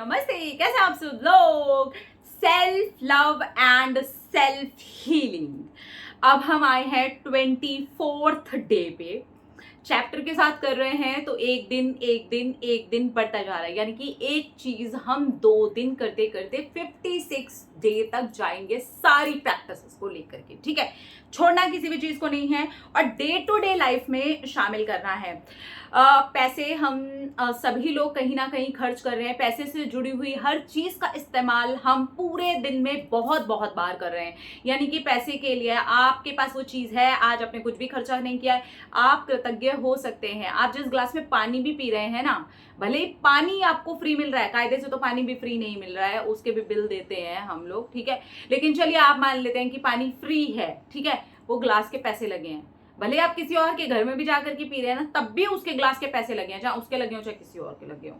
नमस्ते, कैसे आप सब लोग। Self love and self healing. अब हम आए हैं 24th डे पे। चैप्टर के साथ कर रहे हैं तो एक दिन बढ़ता जा रहा है, यानी कि एक चीज हम 2 दिन करते करते 56 डे तक जाएंगे सारी प्रैक्टिसेस को लेकर के। ठीक है, छोड़ना किसी भी चीज को नहीं है और डे टू डे लाइफ में शामिल करना है। पैसे हम सभी लोग कहीं ना कहीं खर्च कर रहे हैं। पैसे से जुड़ी हुई हर चीज का इस्तेमाल हम पूरे दिन में बहुत बहुत बार कर रहे हैं। यानी कि पैसे के लिए आपके पास वो चीज है, आज आपने कुछ भी खर्चा नहीं किया है, आप कृतज्ञ हो सकते हैं। आप जिस ग्लास में पानी भी पी रहे हैं ना, भले ही पानी आपको फ्री मिल रहा है, कायदे से तो पानी भी फ्री नहीं मिल रहा है, उसके भी बिल देते हैं हम लोग। ठीक है, लेकिन चलिए आप मान लेते हैं कि पानी फ्री है। ठीक है, वो ग्लास के पैसे लगे हैं, भले आप किसी और के घर में भी जाकर के पी रहे हैं ना, तब भी उसके ग्लास के पैसे लगे हैं, चाहे उसके लगे हो चाहे किसी और के लगे हो।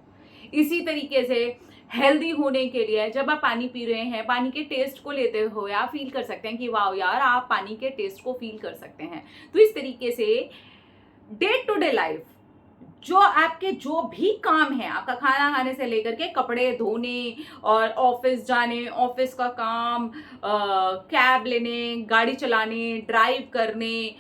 इसी तरीके से हेल्दी होने के लिए जब आप पानी पी रहे हैं, पानी के टेस्ट को लेते हुए आप फील कर सकते हैं कि वाह यार, आप पानी के टेस्ट को फील कर सकते हैं। तो इस तरीके से डे टू डे लाइफ जो आपके जो भी काम है, आपका खाना खाने से लेकर के कपड़े धोने और ऑफिस जाने, ऑफिस का काम, कैब लेने, गाड़ी चलाने, ड्राइव करने,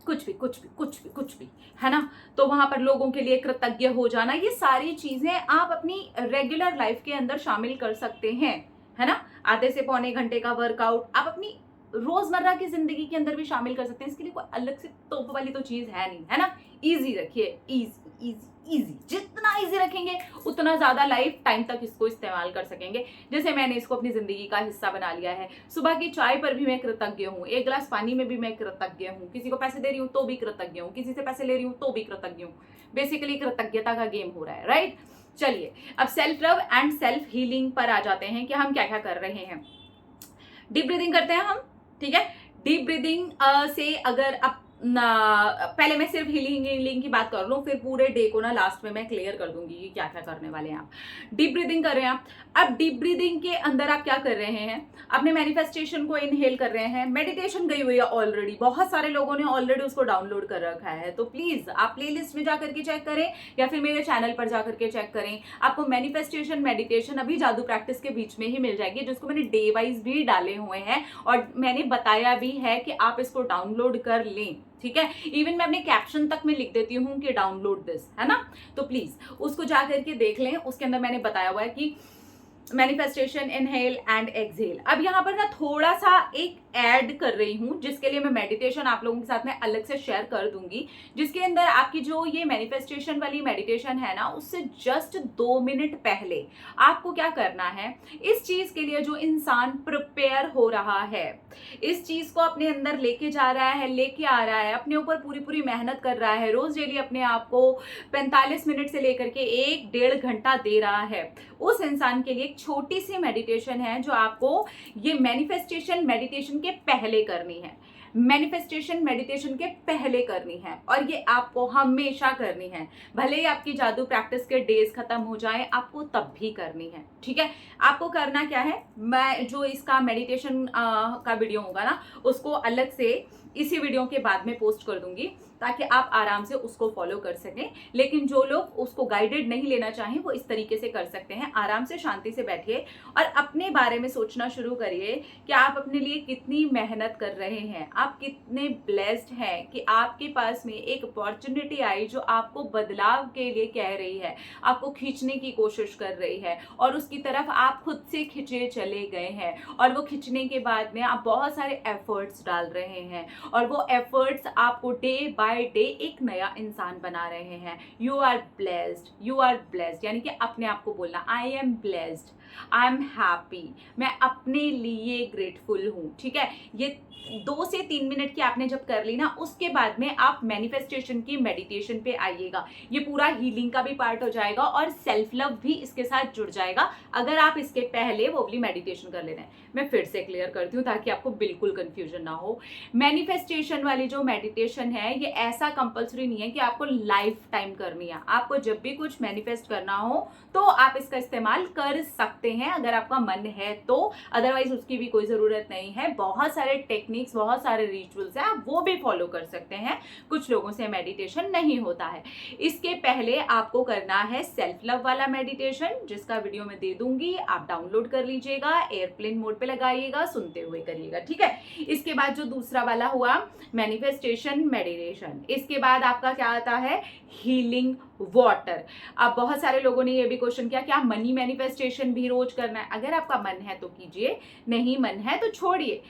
कुछ भी है ना, तो वहां पर लोगों के लिए कृतज्ञ हो जाना, ये सारी चीजें आप अपनी रेगुलर लाइफ के अंदर शामिल कर सकते हैं, है ना। आधे से पौने घंटे का वर्कआउट आप अपनी रोजमर्रा की जिंदगी के अंदर भी शामिल कर सकते हैं। इसके लिए कोई अलग से तोप वाली तो चीज है नहीं, है ना। इजी रखिए, इजी इजी इजी, जितना इजी रखेंगे उतना ज्यादा लाइफ टाइम तक इसको इस्तेमाल कर सकेंगे। जैसे मैंने इसको अपनी जिंदगी का हिस्सा बना लिया है। सुबह की चाय पर भी मैं कृतज्ञ हूँ, एक गिलास पानी में भी मैं कृतज्ञ हूँ, किसी को पैसे दे रही हूँ तो भी कृतज्ञ हूँ, किसी से पैसे ले रही हूँ तो भी कृतज्ञ हूँ। बेसिकली कृतज्ञता का गेम हो रहा है, राइट। चलिए अब self love and self healing पर आ जाते हैं कि हम क्या क्या कर रहे हैं। डीप ब्रीदिंग करते हैं हम। ठीक है, डीप ब्रीदिंग से अगर आप पहले मैं सिर्फ हीलिंग की बात कर लूं, फिर पूरे डे को ना लास्ट में मैं क्लियर कर दूंगी कि क्या क्या करने वाले हैं आप। डीप ब्रीदिंग कर रहे हैं आप। अब डीप ब्रीदिंग के अंदर आप क्या कर रहे हैं, अपने मैनिफेस्टेशन को इनहेल कर रहे हैं। मेडिटेशन गई हुई है ऑलरेडी, बहुत सारे लोगों ने ऑलरेडी उसको डाउनलोड कर रखा है, तो प्लीज आप प्लेलिस्ट में जाकर के चेक करें या फिर मेरे चैनल पर जाकर के चेक करें। आपको मैनिफेस्टेशन मेडिटेशन अभी जादू प्रैक्टिस के बीच में ही मिल जाएगी, जिसको मैंने डे वाइज भी डाले हुए हैं और मैंने बताया भी है कि आप इसको डाउनलोड कर लें। ठीक है, इवन मैं अपने कैप्शन तक में लिख देती हूँ कि डाउनलोड दिस, है ना। तो प्लीज उसको जाकर के देख लें, उसके अंदर मैंने बताया हुआ है कि मैनिफेस्टेशन, इनहेल एंड एक्सहेल। अब यहाँ पर ना थोड़ा सा एक ऐड कर रही हूँ, जिसके लिए मैं मेडिटेशन आप लोगों के साथ में अलग से शेयर कर दूंगी, जिसके अंदर आपकी जो ये मैनिफेस्टेशन वाली मेडिटेशन है ना, उससे जस्ट 2 मिनट पहले आपको क्या करना है, इस चीज के लिए जो इंसान प्रिपेयर हो रहा है, इस चीज को अपने अंदर लेके जा रहा है, लेके आ रहा है, अपने ऊपर पूरी पूरी मेहनत कर रहा है, रोज डेली अपने आप को 45 मिनट से लेकर के 1-1.5 घंटा दे रहा है, उस इंसान के लिए एक छोटी सी मेडिटेशन है जो आपको ये मैनिफेस्टेशन मेडिटेशन के पहले करनी है। मैनिफेस्टेशन मेडिटेशन के पहले करनी है और ये आपको हमेशा करनी है, भले ही आपकी जादू प्रैक्टिस के डेज खत्म हो जाए, आपको तब भी करनी है। ठीक है, आपको करना क्या है, मैं जो इसका मेडिटेशन का वीडियो होगा ना, उसको अलग से इसी वीडियो के बाद में पोस्ट कर दूंगी ताकि आप आराम से उसको फॉलो कर सकें। लेकिन जो लोग उसको गाइडेड नहीं लेना चाहें वो इस तरीके से कर सकते हैं। आराम से शांति से बैठिए और अपने बारे में सोचना शुरू करिए कि आप अपने लिए कितनी मेहनत कर रहे हैं, आप कितने ब्लेस्ड हैं कि आपके पास में एक अपॉर्चुनिटी आई जो आपको बदलाव के लिए कह रही है, आपको खींचने की कोशिश कर रही है और उसकी तरफ आप खुद से खिंचे चले गए हैं। और वो खिंचने के बाद में आप बहुत सारे एफर्ट्स डाल रहे हैं और वो एफर्ट्स आपको डे बाय डे एक नया इंसान बना रहे हैं। You are blessed, you are blessed, यानी कि अपने आप को बोलना I am blessed, I am happy, मैं अपने लिए ग्रेटफुल हूँ। ठीक है, ये 2 से 3 मिनट की आपने जब कर ली ना, उसके बाद में आप मैनिफेस्टेशन की मेडिटेशन पे आइएगा। ये पूरा हीलिंग का भी पार्ट हो जाएगा और सेल्फ लव भी इसके साथ जुड़ जाएगा अगर आप इसके पहले वो वाली मेडिटेशन कर ले रहे हैं। मैं फिर से क्लियर करती हूँ ताकि आपको बिल्कुल कंफ्यूजन ना हो। मैनिफेस्टेशन वाली जो मेडिटेशन है ये ऐसा कंपल्सरी नहीं है कि आपको लाइफ टाइम करनी है। आपको जब भी कुछ मैनिफेस्ट करना हो तो आप इसका इस्तेमाल कर सकते हैं अगर आपका मन है तो, अदरवाइज उसकी भी कोई ज़रूरत नहीं है। बहुत सारे टेक्निक्स, बहुत सारे रिचुअल्स हैं, आप वो भी फॉलो कर सकते हैं। कुछ लोगों से मेडिटेशन नहीं होता है। इसके पहले आपको करना है सेल्फ लव वाला मेडिटेशन, जिसका वीडियो मैं दे दूंगी, आप डाउनलोड कर लीजिएगा, एयरप्लेन मोड पे लगाइएगा, सुनते हुए करिएगा, ठीक है। इसके बाद जो दूसरा वाला हुआ मैनिफेस्टेशन मेडिटेशन, इसके बाद आपका क्या आता है, हीलिंग वाटर। अब बहुत सारे लोगों ने ये भी क्वेश्चन किया क्या मनी मैनिफेस्टेशन भी रोज करना है? अगर आपका मन है तो कीजिए, नहीं मन है तो छोड़िए।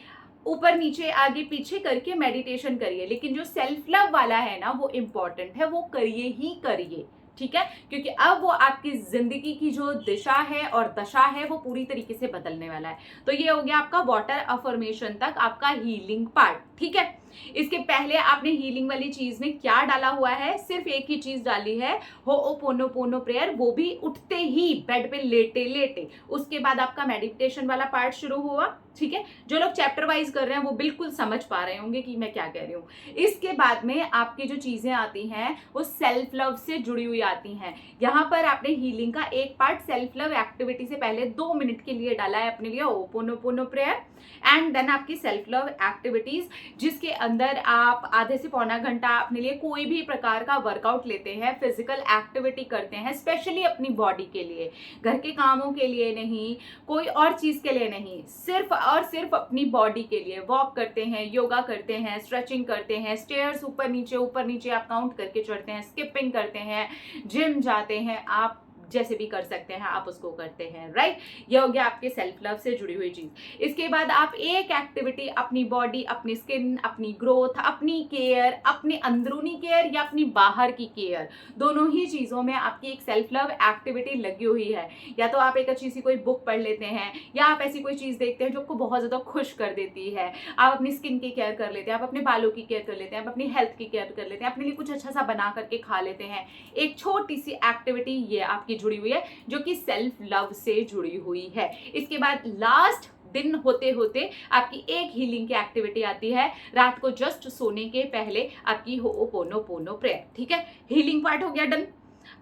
ऊपर नीचे आगे पीछे करके मेडिटेशन करिए, लेकिन जो सेल्फ लव वाला है ना वो इंपॉर्टेंट है, वो करिए ही करिए, ठीक है। क्योंकि अब वो आपकी जिंदगी की जो दिशा है और दशा है वो पूरी तरीके से बदलने वाला है। तो ये हो गया आपका वाटर अफर्मेशन तक, आपका हीलिंग पार्ट, ठीक है। इसके पहले आपने हीलिंग वाली चीज में क्या डाला हुआ है, सिर्फ एक ही चीज डाली है, होओपोनोपोनो प्रेयर, वो भी उठते ही बेड पे लेटे लेटे। उसके बाद आपका मेडिटेशन वाला पार्ट शुरू हुआ, ठीक है। जो लोग चैप्टर वाइज कर रहे हैं वो बिल्कुल समझ पा रहे होंगे कि मैं क्या कह रही हूँ। इसके बाद में आपकी जो चीजें आती हैं वो सेल्फ लव से जुड़ी हुई आती हैं। यहाँ पर आपने हीलिंग का एक पार्ट सेल्फ लव एक्टिविटी से पहले 2 मिनट के लिए डाला है अपने लिए, होओपोनोपोनो प्रेयर, एंड देन आपकी सेल्फ लव एक्टिविटीज, जिसके अंदर आप आधे से पौना घंटा अपने लिए कोई भी प्रकार का वर्कआउट लेते हैं, फिजिकल एक्टिविटी करते हैं, स्पेशली अपनी बॉडी के लिए, घर के कामों के लिए नहीं, कोई और चीज के लिए नहीं, सिर्फ और सिर्फ अपनी बॉडी के लिए। वॉक करते हैं, योगा करते हैं, स्ट्रेचिंग करते हैं, स्टेयर्स ऊपर नीचे आप काउंट करके चढ़ते हैं, स्किपिंग करते हैं, जिम जाते हैं, आप जैसे भी कर सकते हैं आप उसको करते हैं, राइट। ये हो गया आपके सेल्फ लव से जुड़ी हुई चीज। इसके बाद आप एक एक्टिविटी अपनी बॉडी, अपनी स्किन, अपनी ग्रोथ, अपनी केयर, अपनी अंदरूनी केयर या अपनी बाहर की केयर, दोनों ही चीजों में आपकी एक सेल्फ लव एक्टिविटी लगी हुई है। या तो आप एक अच्छी सी कोई बुक पढ़ लेते हैं, या आप ऐसी कोई चीज देखते हैं जो आपको बहुत ज्यादा खुश कर देती है, आप अपनी स्किन की केयर कर लेते हैं, आप अपने बालों की केयर कर लेते हैं, आप अपनी हेल्थ की केयर कर लेते हैं, अपने लिए कुछ अच्छा सा बना करके खा लेते हैं। एक छोटी सी एक्टिविटी ये आपकी जुड़ी हुई है जो कि सेल्फ लव से जुड़ी हुई है। इसके बाद लास्ट दिन होते होते आपकी एक हीलिंग की एक्टिविटी आती है, रात को जस्ट सोने के पहले आपकी होओपोनोपोनो प्रेयर, ठीक है। हीलिंग पार्ट हो गया डन।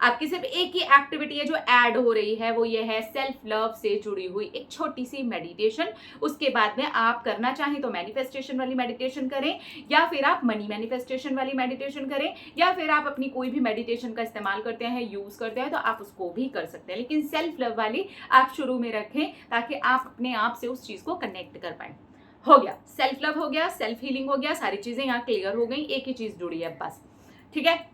आपकी सिर्फ एक ही एक्टिविटी है जो ऐड हो रही है, वो ये है सेल्फ लव से जुड़ी हुई एक छोटी सी मेडिटेशन। उसके बाद में आप करना चाहें तो मैनिफेस्टेशन वाली मेडिटेशन करें, या फिर आप मनी मैनिफेस्टेशन वाली मेडिटेशन करें, या फिर आप अपनी कोई भी मेडिटेशन का इस्तेमाल करते हैं, यूज करते हैं तो आप उसको भी कर सकते हैं, लेकिन सेल्फ लव वाली आप शुरू में रखें ताकि आप अपने आप से उस चीज को कनेक्ट कर पाए। हो गया सेल्फ लव, हो गया सेल्फ हीलिंग, हो गया, सारी चीजें यहाँ क्लियर हो गई, एक ही चीज जुड़ी है बस, ठीक है।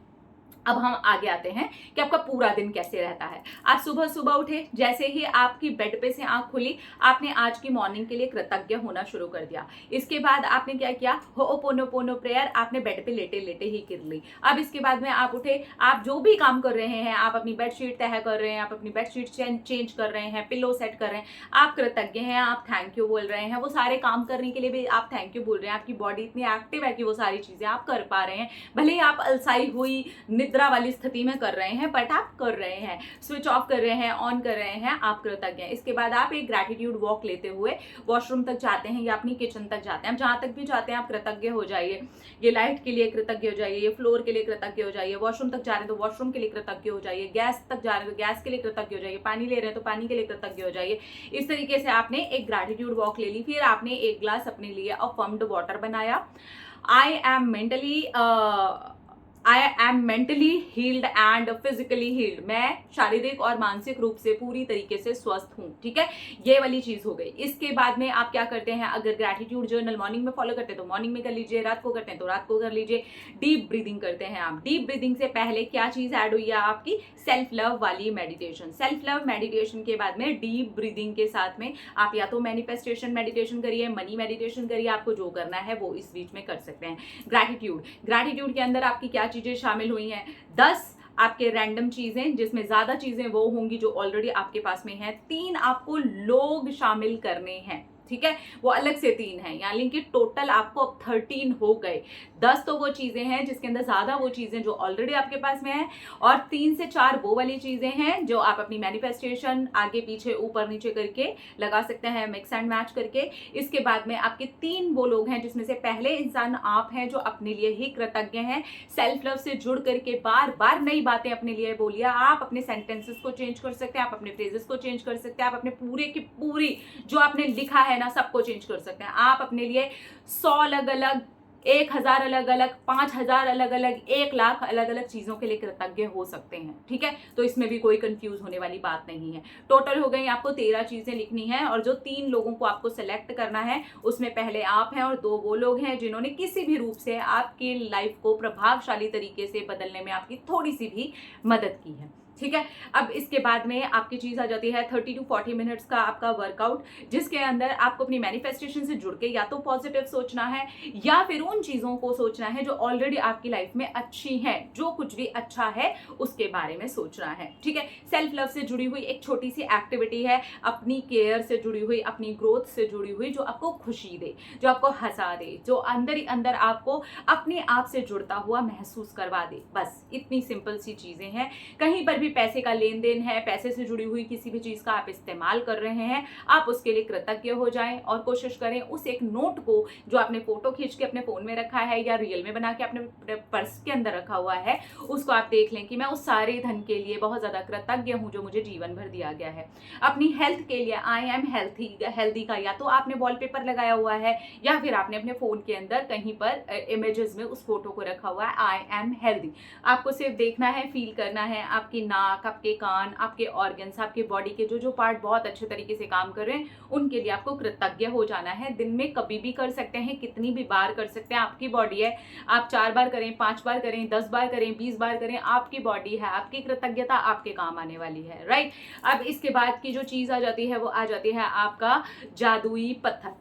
अब हम आगे आते हैं कि आपका पूरा दिन कैसे रहता है। आप सुबह सुबह उठे, जैसे ही आपकी बेड पे से आंख खुली, आपने आज की मॉर्निंग के लिए कृतज्ञ होना शुरू कर दिया। इसके बाद आपने क्या किया, होओपोनोपोनो प्रेयर आपने बेड पे लेटे लेटे ही कर ली। अब इसके बाद में आप उठे, आप जो भी काम कर रहे हैं, आप अपनी बेडशीट तह कर रहे हैं, आप अपनी बेडशीट चेंज कर रहे हैं, पिलो सेट कर रहे हैं, आप कृतज्ञ हैं, आप थैंक यू बोल रहे हैं, वो सारे काम करने के लिए भी आप थैंक यू बोल रहे हैं। आपकी बॉडी इतनी एक्टिव है कि वो सारी चीजें आप कर पा रहे हैं, भले ही आप अलसाई हुई निद्रा वाली स्थिति में कर रहे हैं, बट आप कर रहे हैं, स्विच ऑफ कर रहे हैं, ऑन कर रहे हैं, आप कृतज्ञ हैं। इसके बाद आप एक ग्रैटिट्यूड वॉक लेते हुए वॉशरूम तक जाते हैं या अपनी किचन तक जाते हैं, जहां तक भी जाते हैं आप कृतज्ञ हो जाइए। ये लाइट के लिए कृतज्ञ हो जाइए, ये फ्लोर के लिए कृतज्ञ हो जाइए, वॉशरूम तक जा रहे हैं तो वॉशरूम के लिए कृतज्ञ हो जाइए, गैस तक जा रहे हैं तो गैस के लिए कृतज्ञ हो जाइए, पानी ले रहे हैं तो पानी के लिए कृतज्ञ हो जाइए। इस तरीके से आपने एक ग्रैटिट्यूड वॉक ले ली। फिर आपने एक ग्लास अपने लिए अफर्म्ड वाटर बनाया। I am mentally healed and physically healed, मैं शारीरिक और मानसिक रूप से पूरी तरीके से स्वस्थ हूँ, ठीक है। ये वाली चीज हो गई। इसके बाद में आप क्या करते हैं, अगर ग्रैटिट्यूड जर्नल मॉर्निंग में फॉलो करते हैं तो मॉर्निंग में कर लीजिए, रात को करते हैं तो रात को कर लीजिए। डीप ब्रीदिंग करते हैं आप, डीप ब्रीदिंग से पहले क्या चीज ऐड हुई है आपकी, सेल्फ लव वाली मेडिटेशन। सेल्फ लव मेडिटेशन के बाद में डीप ब्रीदिंग के साथ में आप या तो मैनिफेस्टेशन मेडिटेशन करिए, मनी मेडिटेशन करिए, आपको जो करना है वो इस बीच में कर सकते हैं। ग्रैटिट्यूड के अंदर आपकी क्या चीजें शामिल हुई हैं, 10 आपके रैंडम चीजें, जिसमें ज्यादा चीजें वो होंगी जो ऑलरेडी आपके पास में हैं, 3 आपको लोग शामिल करने हैं, ठीक है, वो अलग से 3 है, यानी कि टोटल आपको अब 13 हो गए। 10 तो वो चीजें हैं जिसके अंदर ज्यादा वो चीजें जो ऑलरेडी आपके पास में है, और 3 से 4 वो वाली चीजें हैं जो आप अपनी मैनिफेस्टेशन आगे पीछे ऊपर नीचे करके लगा सकते हैं, मिक्स एंड मैच करके। इसके बाद में आपके 3 वो लोग हैं जिसमें से पहले इंसान आप हैं जो अपने लिए ही कृतज्ञ हैं। सेल्फ लव से जुड़ करके बार बार नई बातें अपने लिए बोलिए। आप अपने सेंटेंसेस को चेंज कर सकते हैं, आप अपने फ्रेजेस को चेंज कर सकते हैं, आप अपने पूरे की पूरी जो आपने लिखा है ना सबको चेंज कर सकते हैं। आप अपने लिए 100 अलग अलग, 1000 अलग अलग, 5000 अलग अलग, 1,00,000 अलग अलग चीजों के लिए कृतज्ञ हो सकते हैं, ठीक है। तो इसमें भी कोई कंफ्यूज होने वाली बात नहीं है। टोटल हो गई, आपको 13 चीजें लिखनी है, और जो 3 लोगों को आपको सेलेक्ट करना है उसमें पहले आप हैं और 2 वो लोग हैं जिन्होंने किसी भी रूप से आपकी लाइफ को प्रभावशाली तरीके से बदलने में आपकी थोड़ी सी भी मदद की है, ठीक है। अब इसके बाद में आपकी चीज आ जाती है 30 to 40 मिनट्स का आपका वर्कआउट, जिसके अंदर आपको अपनी मैनिफेस्टेशन से जुड़ के या तो पॉजिटिव सोचना है या फिर उन चीजों को सोचना है जो ऑलरेडी आपकी लाइफ में अच्छी है, जो कुछ भी अच्छा है उसके बारे में सोचना है, ठीक है। सेल्फ लव से जुड़ी हुई एक छोटी सी एक्टिविटी है, अपनी केयर से जुड़ी हुई, अपनी ग्रोथ से जुड़ी हुई, जो आपको खुशी दे, जो आपको हंसा दे, जो अंदर ही अंदर आपको अपने आप से जुड़ता हुआ महसूस करवा दे। बस इतनी सिंपल सी चीजें हैं। कहीं पर भी पैसे का लेन देन है, पैसे से जुड़ी हुई किसी भी चीज का आप इस्तेमाल कर रहे हैं, आप उसके लिए कृतज्ञ हो जाएं और कोशिश करें उस एक नोट को जो आपने फोटो खींच के अपने फोन में रखा है या रियल में बना के अपने पर्स के अंदर रखा हुआ है, उसको आप देख लें कि मैं उस सारे धन के लिए बहुत ज्यादा कृतज्ञ हूं जो मुझे जीवन भर दिया गया है। अपनी हेल्थ के लिए आई एम हेल्थी का या तो आपने वॉलपेपर लगाया हुआ है या फिर आपने अपने फोन के अंदर कहीं पर इमेजेस में उस फोटो को रखा हुआ है, आई एम हेल्थी। आपको सिर्फ देखना है, फील करना है, आपकी नाक, आपके कान, आपके ऑर्गन्स, आपके बॉडी के जो जो पार्ट बहुत अच्छे तरीके से काम कर रहे हैं उनके लिए आपको कृतज्ञ हो जाना है। दिन में कभी भी कर सकते हैं, कितनी भी बार कर सकते हैं, आपकी बॉडी है। आप 4 बार करें, 5 बार करें, 10 बार करें, 20 बार करें, आपकी बॉडी है, आपकी कृतज्ञता आपके काम आने वाली है, राइट। अब इसके बाद की जो चीज आ जाती है वो आ जाती है आपका जादुई पत्थर।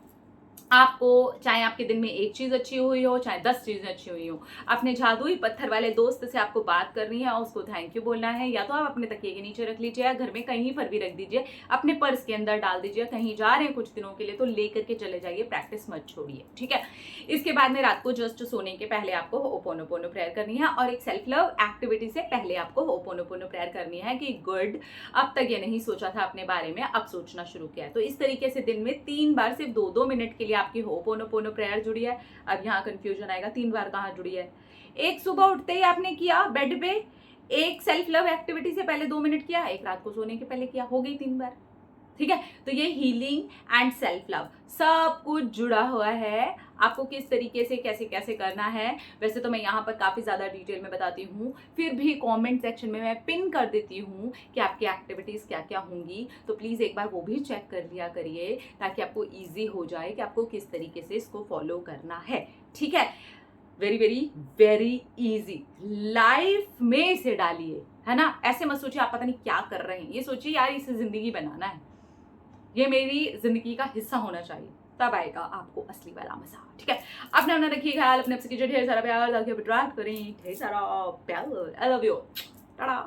आपको चाहे आपके दिन में एक चीज अच्छी हुई हो, चाहे 10 चीजें अच्छी हुई हो, अपने जादुई पत्थर वाले दोस्त से आपको बात करनी है और उसको थैंक यू बोलना है। या तो आप अपने तकिए के नीचे रख लीजिए या घर में कहीं पर भी रख दीजिए, अपने पर्स के अंदर डाल दीजिए। कहीं जा रहे हैं कुछ दिनों के लिए तो लेकर के चले जाइए, प्रैक्टिस मत छोड़िए, ठीक है। इसके बाद में रात को जस्ट सोने के पहले आपको होपोनोपोनो प्रेयर करनी है, और एक सेल्फ लव एक्टिविटी से पहले आपको होपोनोपोनो प्रेयर करनी है कि गुड, अब तक ये नहीं सोचा था अपने बारे में, अब सोचना शुरू किया है। तो इस तरीके से दिन में 3 बार सिर्फ 2-2 मिनट के लिए आपकी होपोनोपोनो प्रेयर जुड़ी है। अब यहाँ कंफ्यूजन आएगा, 3 बार कहाँ जुड़ी है? एक सुबह उठते ही आपने किया बेड पे, एक सेल्फ लव एक्टिविटी से पहले 2 मिनट किया, एक रात को सोने के पहले किया, हो गई 3 बार, ठीक है। तो ये हीलिंग एंड सेल्फ लव सब कुछ जुड़ा हुआ है। आपको किस तरीके से कैसे कैसे करना है वैसे तो मैं यहाँ पर काफी ज्यादा डिटेल में बताती हूँ, फिर भी कमेंट सेक्शन में मैं पिन कर देती हूँ कि आपकी एक्टिविटीज क्या क्या होंगी। तो प्लीज एक बार वो भी चेक कर लिया करिए ताकि आपको इजी हो जाए कि आपको किस तरीके से इसको फॉलो करना है, ठीक है। Very very very easy, life में इसे डालिए, है ना। ऐसे मत सोचिए आप पता नहीं क्या कर रहे हैं, ये सोचिए यार इसे जिंदगी बनाना है, ये मेरी जिंदगी का हिस्सा होना चाहिए, तब आएगा आपको असली वाला मजा, ठीक है। अपना अपना रखिए ख्याल, अपने आपसे कीजिए ढेर सारा प्यार, ताकि अट्रैक्ट करें ढेर सारा प्यार। I love you, Tata.